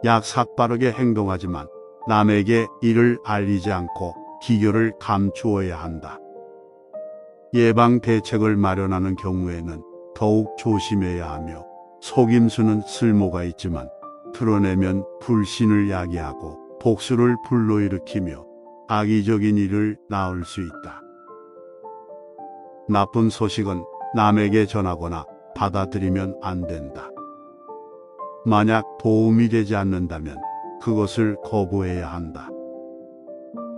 약삭빠르게 행동하지만 남에게 이를 알리지 않고 기교를 감추어야 한다. 예방 대책을 마련하는 경우에는 더욱 조심해야 하며 속임수는 쓸모가 있지만 드러내면 불신을 야기하고 복수를 불러일으키며 악의적인 일을 낳을 수 있다. 나쁜 소식은 남에게 전하거나 받아들이면 안 된다. 만약 도움이 되지 않는다면 그것을 거부해야 한다.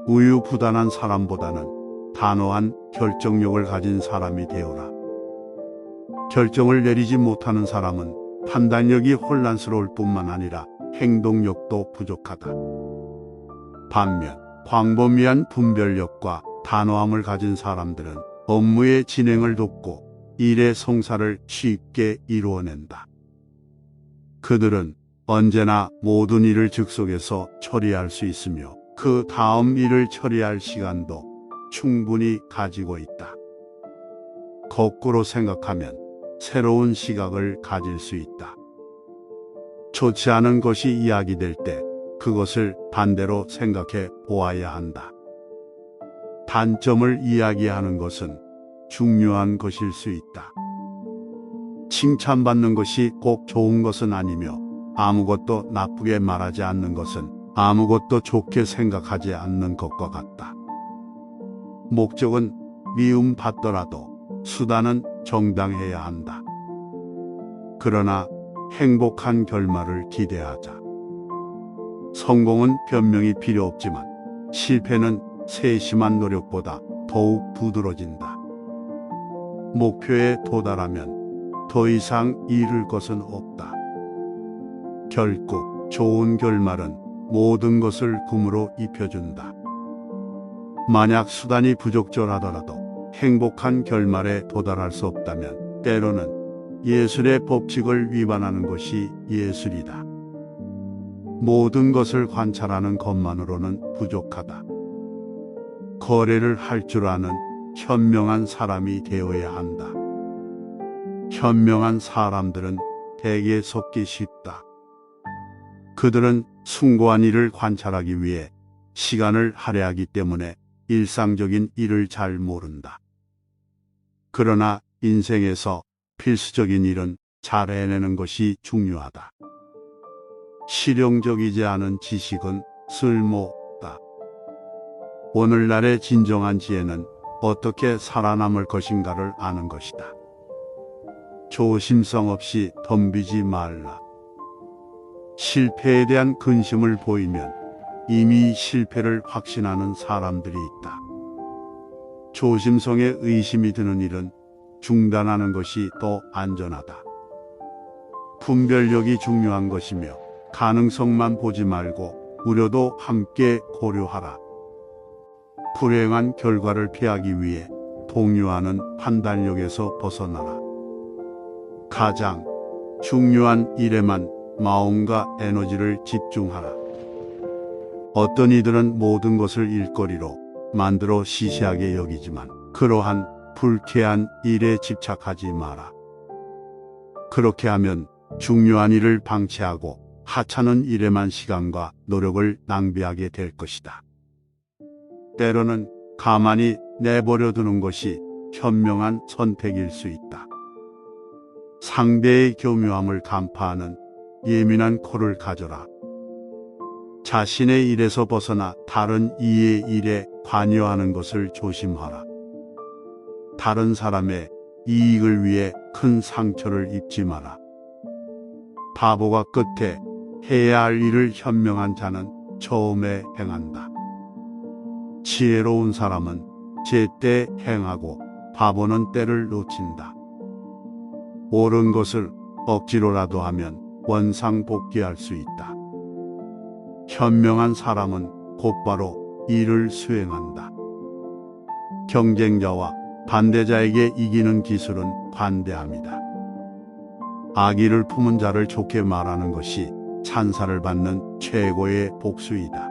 우유부단한 사람보다는 단호한 결정력을 가진 사람이 되어라. 결정을 내리지 못하는 사람은 판단력이 혼란스러울 뿐만 아니라 행동력도 부족하다. 반면 광범위한 분별력과 단호함을 가진 사람들은 업무의 진행을 돕고 일의 성사를 쉽게 이루어낸다. 그들은 언제나 모든 일을 즉석에서 처리할 수 있으며 그 다음 일을 처리할 시간도 충분히 가지고 있다. 거꾸로 생각하면 새로운 시각을 가질 수 있다. 좋지 않은 것이 이야기될 때 그것을 반대로 생각해 보아야 한다. 단점을 이야기하는 것은 중요한 것일 수 있다. 칭찬받는 것이 꼭 좋은 것은 아니며 아무것도 나쁘게 말하지 않는 것은 아무것도 좋게 생각하지 않는 것과 같다. 목적은 미움받더라도 수단은 정당해야 한다. 그러나 행복한 결말을 기대하자. 성공은 변명이 필요 없지만 실패는 세심한 노력보다 더욱 두드러진다. 목표에 도달하면 더 이상 잃을 것은 없다. 결국 좋은 결말은 모든 것을 금으로 입혀준다. 만약 수단이 부적절하더라도 행복한 결말에 도달할 수 없다면 때로는 예술의 법칙을 위반하는 것이 예술이다. 모든 것을 관찰하는 것만으로는 부족하다. 거래를 할 줄 아는 현명한 사람이 되어야 한다. 현명한 사람들은 대개 속기 쉽다. 그들은 숭고한 일을 관찰하기 위해 시간을 할애하기 때문에 일상적인 일을 잘 모른다. 그러나 인생에서 필수적인 일은 잘 해내는 것이 중요하다. 실용적이지 않은 지식은 쓸모없다. 오늘날의 진정한 지혜는 어떻게 살아남을 것인가를 아는 것이다. 조심성 없이 덤비지 말라. 실패에 대한 근심을 보이면 이미 실패를 확신하는 사람들이 있다. 조심성에 의심이 드는 일은 중단하는 것이 더 안전하다. 분별력이 중요한 것이며 가능성만 보지 말고 우려도 함께 고려하라. 불행한 결과를 피하기 위해 동요하는 판단력에서 벗어나라. 가장 중요한 일에만 마음과 에너지를 집중하라. 어떤 이들은 모든 것을 일거리로 만들어 시시하게 여기지만 그러한 불쾌한 일에 집착하지 마라. 그렇게 하면 중요한 일을 방치하고 하찮은 일에만 시간과 노력을 낭비하게 될 것이다. 때로는 가만히 내버려 두는 것이 현명한 선택일 수 있다. 상대의 교묘함을 간파하는 예민한 코를 가져라. 자신의 일에서 벗어나 다른 이의 일에 관여하는 것을 조심하라. 다른 사람의 이익을 위해 큰 상처를 입지 마라. 바보가 끝에 해야 할 일을 현명한 자는 처음에 행한다. 지혜로운 사람은 제때 행하고 바보는 때를 놓친다. 옳은 것을 억지로라도 하면 원상복귀할 수 있다. 현명한 사람은 곧바로 일을 수행한다. 경쟁자와 반대자에게 이기는 기술은 관대합니다. 악의를 품은 자를 좋게 말하는 것이 찬사를 받는 최고의 복수이다.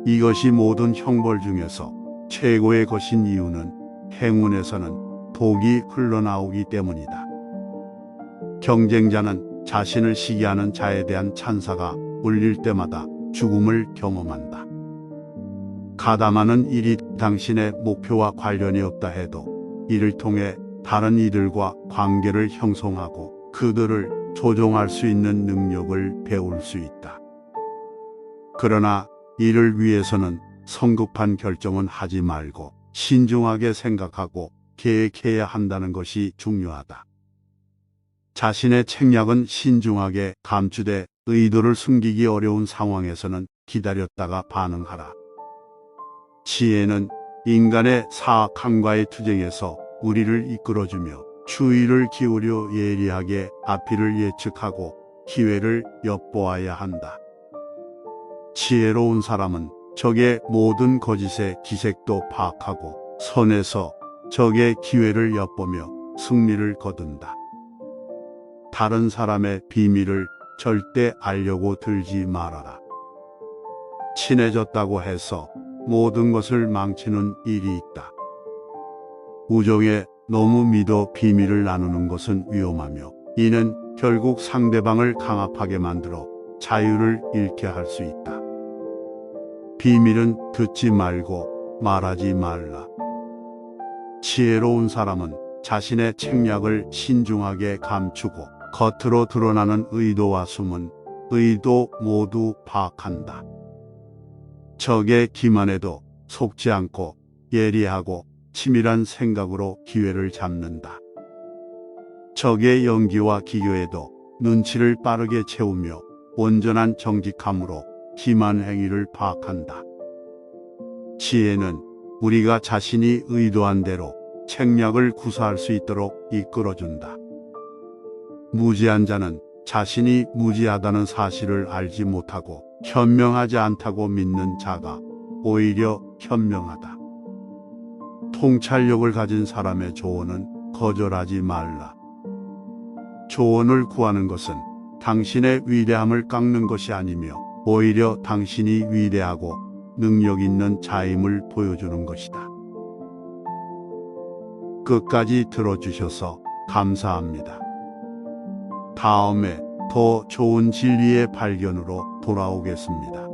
이것이 모든 형벌 중에서 최고의 것인 이유는 행운에서는 복이 흘러나오기 때문이다. 경쟁자는 자신을 시기하는 자에 대한 찬사가 울릴 때마다 죽음을 경험한다. 가담하는 일이 당신의 목표와 관련이 없다 해도 이를 통해 다른 이들과 관계를 형성하고 그들을 조종할 수 있는 능력을 배울 수 있다. 그러나 이를 위해서는 성급한 결정은 하지 말고 신중하게 생각하고 계획해야 한다는 것이 중요하다. 자신의 책략은 신중하게 감추되 의도를 숨기기 어려운 상황에서는 기다렸다가 반응하라. 지혜는 인간의 사악함과의 투쟁에서 우리를 이끌어주며 주의를 기울여 예리하게 앞뒤를 예측하고 기회를 엿보아야 한다. 지혜로운 사람은 적의 모든 거짓의 기색도 파악하고 선에서 적의 기회를 엿보며 승리를 거둔다. 다른 사람의 비밀을 절대 알려고 들지 말아라. 친해졌다고 해서 모든 것을 망치는 일이 있다. 우정에 너무 믿어 비밀을 나누는 것은 위험하며 이는 결국 상대방을 강압하게 만들어 자유를 잃게 할 수 있다. 비밀은 듣지 말고 말하지 말라. 지혜로운 사람은 자신의 책략을 신중하게 감추고 겉으로 드러나는 의도와 숨은 의도 모두 파악한다. 적의 기만에도 속지 않고 예리하고 치밀한 생각으로 기회를 잡는다. 적의 연기와 기교에도 눈치를 빠르게 채우며 온전한 정직함으로 기만 행위를 파악한다. 지혜는 우리가 자신이 의도한 대로 책략을 구사할 수 있도록 이끌어준다. 무지한 자는 자신이 무지하다는 사실을 알지 못하고 현명하지 않다고 믿는 자가 오히려 현명하다. 통찰력을 가진 사람의 조언은 거절하지 말라. 조언을 구하는 것은 당신의 위대함을 깎는 것이 아니며 오히려 당신이 위대하고 능력 있는 자임을 보여주는 것이다. 끝까지 들어주셔서 감사합니다. 다음에 더 좋은 진리의 발견으로 돌아오겠습니다.